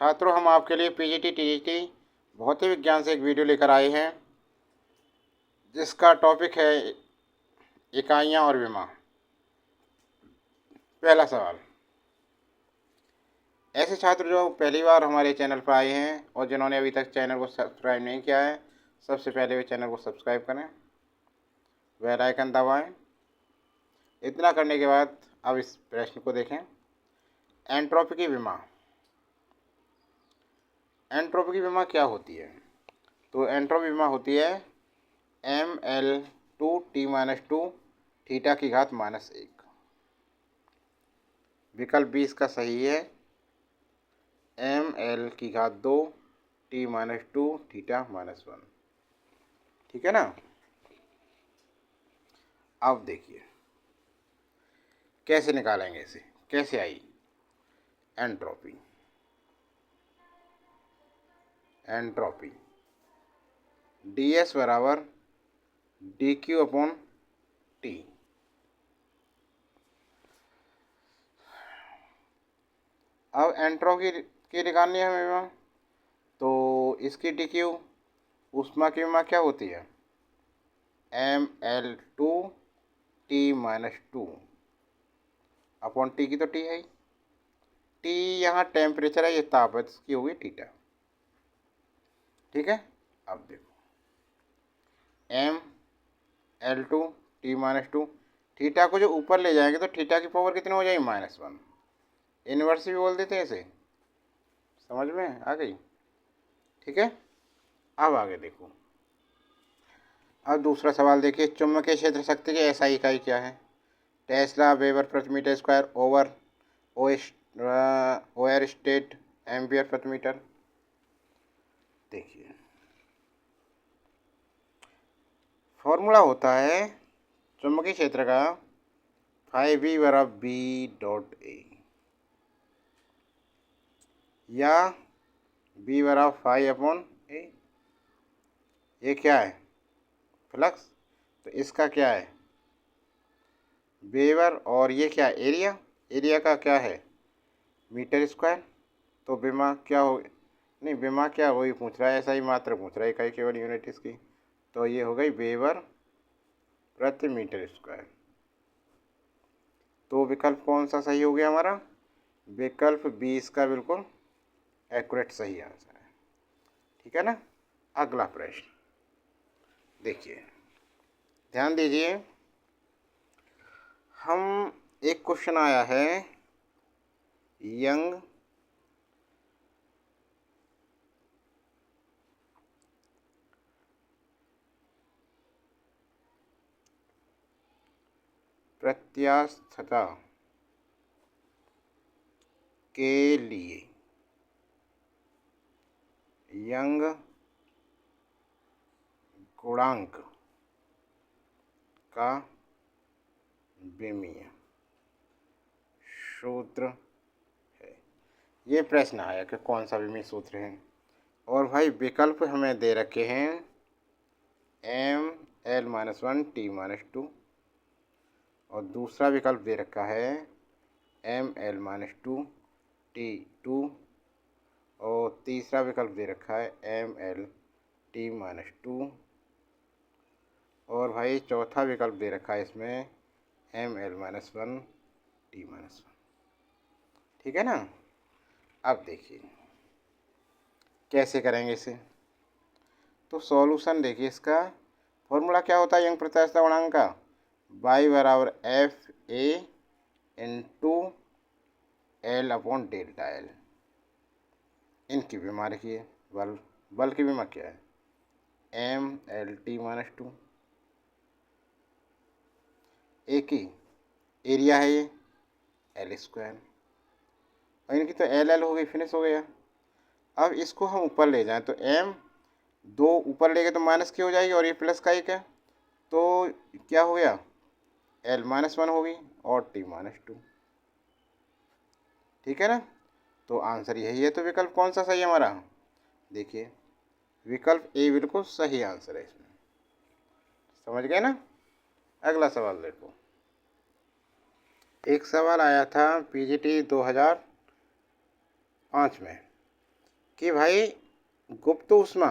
छात्रों, हम आपके लिए पीजीटी टीजीटी भौतिक विज्ञान से एक वीडियो लेकर आए हैं जिसका टॉपिक है इकाइयाँ और विमा। पहला सवाल, ऐसे छात्र जो पहली बार हमारे चैनल पर आए हैं और जिन्होंने अभी तक चैनल को सब्सक्राइब नहीं किया है, सबसे पहले वे चैनल को सब्सक्राइब करें, बेल आइकन दबाएं। इतना करने के बाद अब इस प्रश्न को देखें। एंट्रोपी की विमा। एंट्रोपी की विमा क्या होती है? तो एंट्रोपी विमा होती है ml2t-2 थीटा की घात -1। विकल्प 20 का सही है ml की घात 2 t-2 थीटा -1। ठीक है ना। अब देखिए कैसे निकालेंगे इसे, कैसे आई एंट्रोपी। एंट्रोपी ds बराबर dq/t। अब एंट्रोपी की निकालनी है हमें, तो इसकी dq ऊष्मा की विमा क्या होती है ml2t-2 अपॉन टी की तो टी है, टी यहाँ टेम्परेचर है, ये ताप है, इसकी होगी थीटा। ठीक है। अब देखो ml2t-2 थीटा को जो ऊपर ले जाएंगे तो थीटा की पावर कितनी हो जाएगी -1। इनवर्स भी बोल देते हैं इसे, समझ में आ गई। ठीक है। अब आगे देखो। अब दूसरा सवाल देखिए, चुंबकीय क्षेत्र शक्ति की एसआई इकाई क्या है? टेस्ला, वेबर प्रति metre square, oersted, ampere प्रति मीटर। देखिए फॉर्मूला होता है चुंबकीय क्षेत्र का φv बराबर b.a या b बराबर φ/a। ये क्या है? फ्लक्स। तो इसका क्या है? वेबर। और ये क्या है? एरिया। एरिया का क्या है? Metre square. तो विमा क्या हो, नहीं विमा क्या वही पूछ रहा है, ऐसा ही मात्रा पूछ रहा है, इकाई केवल यूनिट इसकी। तो ये हो गई वेबर प्रति मीटर स्क्वायर। तो विकल्प कौन सा सही हो गया हमारा? विकल्प 20 का बिल्कुल एक्यूरेट सही आंसर है। ठीक है ना। अगला प्रश्न देखिए, ध्यान दीजिए। हम एक क्वेश्चन आया है यंग प्रत्यास्थता के लिए, यंग गुणांक का विमीय सूत्र है। ये प्रश्न आया कि कौन सा विमीय सूत्र है। और भाई विकल्प हमें दे रखे हैं ml-1 t-2 और दूसरा विकल्प दे रखा है ml-2 t2 और तीसरा विकल्प दे रखा है ml-t-2 और भाई चौथा विकल्प दे रखा है इसमें ml-1 t-1। ठीक है ना। अब देखिए कैसे करेंगे इसे। तो सॉल्यूशन देखिए, इसका फॉर्मूला क्या होता है यंग प्रत्यास्थता गुणांक का? y बराबर FA इंटू L/डेल्टा L। इनकी विमा रखिए। बल की विमा क्या है? ml-t-2। एक ही एरिया है ये L² और इनकी तो LL हो गई, फिनिश हो गया। अब इसको हम ऊपर ले जाएं तो m 2 ऊपर ले गए तो माइनस की हो जाएगी और ये प्लस का 1 है, तो क्या हो गया? L-1 होगी और t-2। ठीक है ना। तो आंसर यही है। तो विकल्प कौन सा सही है हमारा? देखिए विकल्प ए बिल्कुल सही आंसर है इसमें। समझ गए ना। अगला सवाल देखो। एक सवाल आया था पीजीटी 2005 में, कि भाई गुप्त ऊष्मा,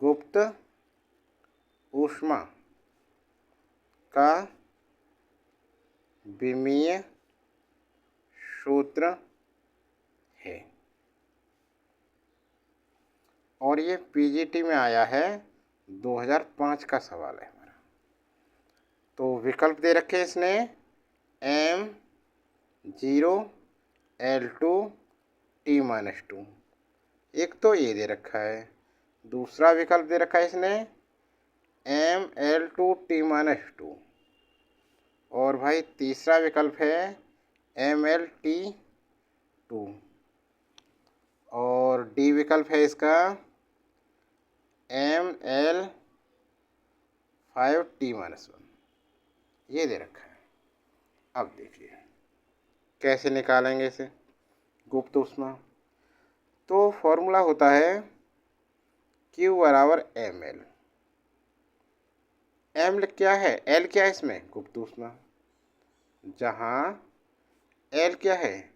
गुप्त ऊष्मा का विमीय सूत्र है। और ये पीजीटी में आया है, 2005 का सवाल है हमारा। तो विकल्प दे रखे इसने M0 L2 T-2। एक तो ये दे रखा है, दूसरा विकल्प दे रखा है इसने ML2 T-2, और भाई तीसरा विकल्प है MLT2, और डी विकल्प है इसका ML5T-1। ये दे रखा है। अब देखिए कैसे निकालेंगे इसे, गुप्त ऊष्मा। तो फॉर्मूला होता है Q बराबर ml। एम क्या है, L क्या है इसमें, गुप्त ऊष्मा, जहाँ L क्या है,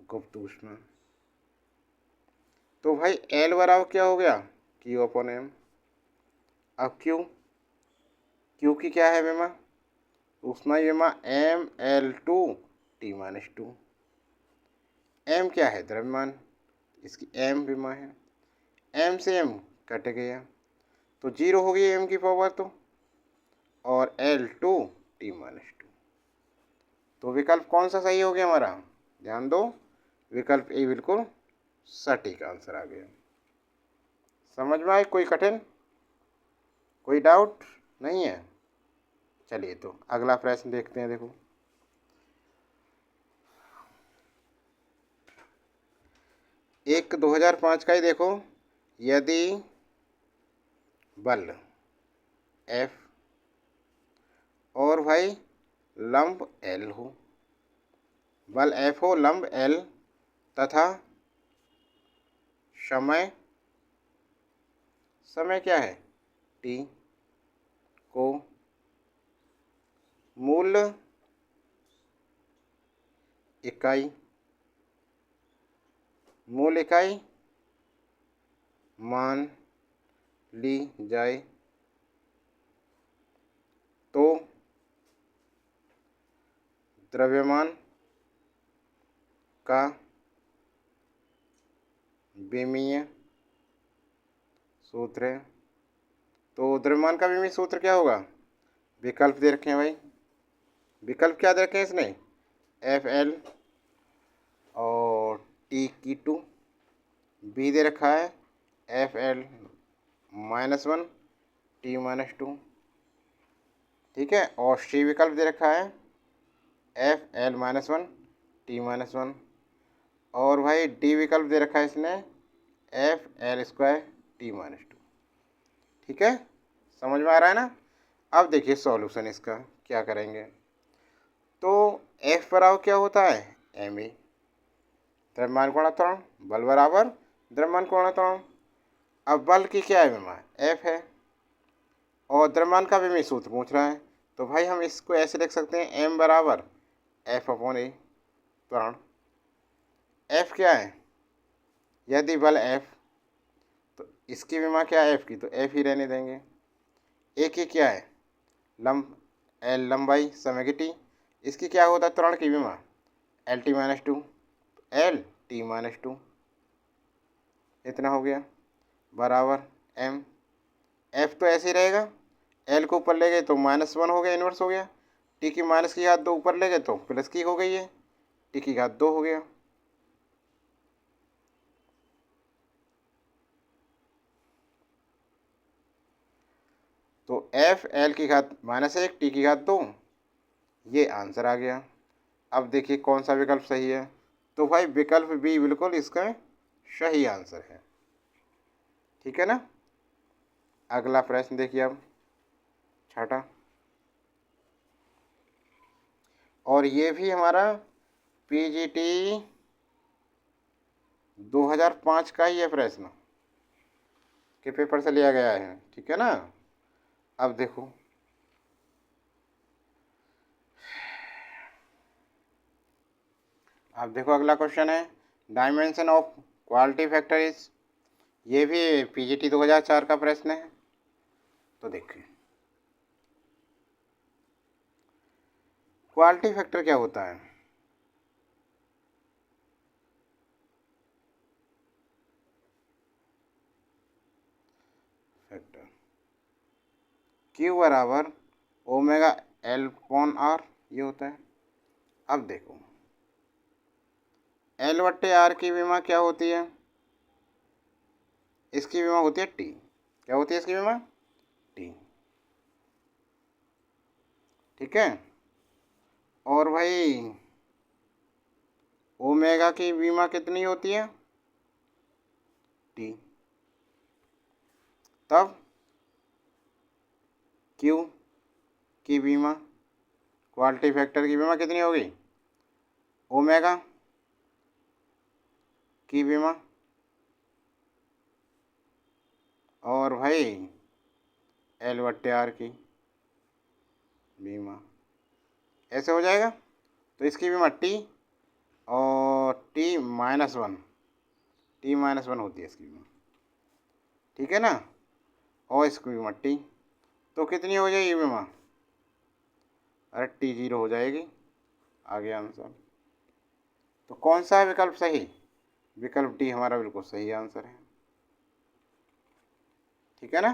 गुप्त ऊष्मा। तो भाई L बराबर क्या हो गया, Q अपॉन M। अब Q की क्या है विमा, ऊष्मा विमा ML2T-2। M क्या है, द्रव्यमान, इसकी M विमा है। M से M कट गया तो 0 हो गई M की पावर, तो और L2T-2। तो विकल्प कौन सा सही हो गया हमारा, ध्यान दो, विकल्प ए बिल्कुल सटीक आंसर आ गया। समझ में आए, कोई कठिन, कोई डाउट नहीं है। चलिए तो अगला प्रश्न देखते हैं। देखो एक 2005 का ही देखो, यदि बल F और भाई लंब L हो, बल F हो, लंब L, तथा समय क्या है T, को मूल इकाई मान ली जाए, तो द्रव्यमान का विमीय सूत्र है। तो द्रव्यमान का विमीय सूत्र क्या होगा, विकल्प दे रखे हैं भाई, विकल्प क्या दे रखे हैं इसने, FL और T-2। बी दे रखा है FL-1 T-2, ठीक है। और सी विकल्प दे रखा है FL-1 T-1, और भाई डी विकल्प दे रखा है इसने FL² T-2। ठीक है, समझ में आ रहा है ना। अब देखिए सॉल्यूशन इसका क्या करेंगे। तो F बराबर क्या होता है, MA, द्रव्यमान गुणा त्वरण, बल बराबर द्रव्यमान गुणा त्वरण। अब बल की क्या है विमा, F है, और द्रव्यमान का विमीय सूत्र पूछ रहा है। तो भाई हम इसको ऐसे लिख सकते हैं, M बराबर F अपॉन A, त्वरण। F क्या है, यदि बल F, तो इसकी विमा क्या है F की, तो F ही रहने देंगे। A की क्या है, लंब L लंबाई, समय की T, इसकी क्या होता है त्वरण की विमा, LT-2, LT-2, इतना हो गया, बराबर M। F तो ऐसे ही रहेगा, L को ऊपर ले गए तो -1 हो गया, इन्वर्स हो गया। T की माइनस की घात 2 ऊपर ले गए तो प्लस की हो गई है, T की घात 2 हो गया। तो FL की घात -1, T की घात 2, ये आंसर आ गया। अब देखिए कौन सा विकल्प सही है। तो भाई विकल्प बी बिल्कुल इसका सही आंसर है, ठीक है ना। अगला प्रश्न देखिए अब, छठा, और ये भी हमारा पीजीटी 2005 का ही है प्रश्न, के पेपर से लिया गया है, ठीक है ना। अब देखो अगला क्वेश्चन है, dimension of quality factor is, ये भी पीजीटी 2004 का प्रश्न है। तो देखिए क्वालिटी फैक्टर क्या होता है। फैक्टर क्यू बराबर ओमेगा एल पॉन आर, ये होता है। अब देखो एल बट्टे आर की विमा क्या होती है, इसकी विमा होती है टी। क्या होती है इसकी विमा, टी। ठीक है। और भाई ओमेगा की विमा कितनी होती है, टी। तब क्यू की विमा, क्वालिटी फैक्टर की विमा कितनी होगी, ओमेगा की विमा और भाई एल बट्टे आर की बीमा, ऐसे हो जाएगा। तो इसकी बीमा टी और T-1, T-1 होती है इसकी बीमा। ठीक है ना। और इसकी बीमा टी, तो कितनी हो जाएगी बीमा, अरे T0 हो जाएगी। आ गया आंसर। तो कौन सा है विकल्प सही, विकल्प डी हमारा बिल्कुल सही आंसर है। ठीक है ना।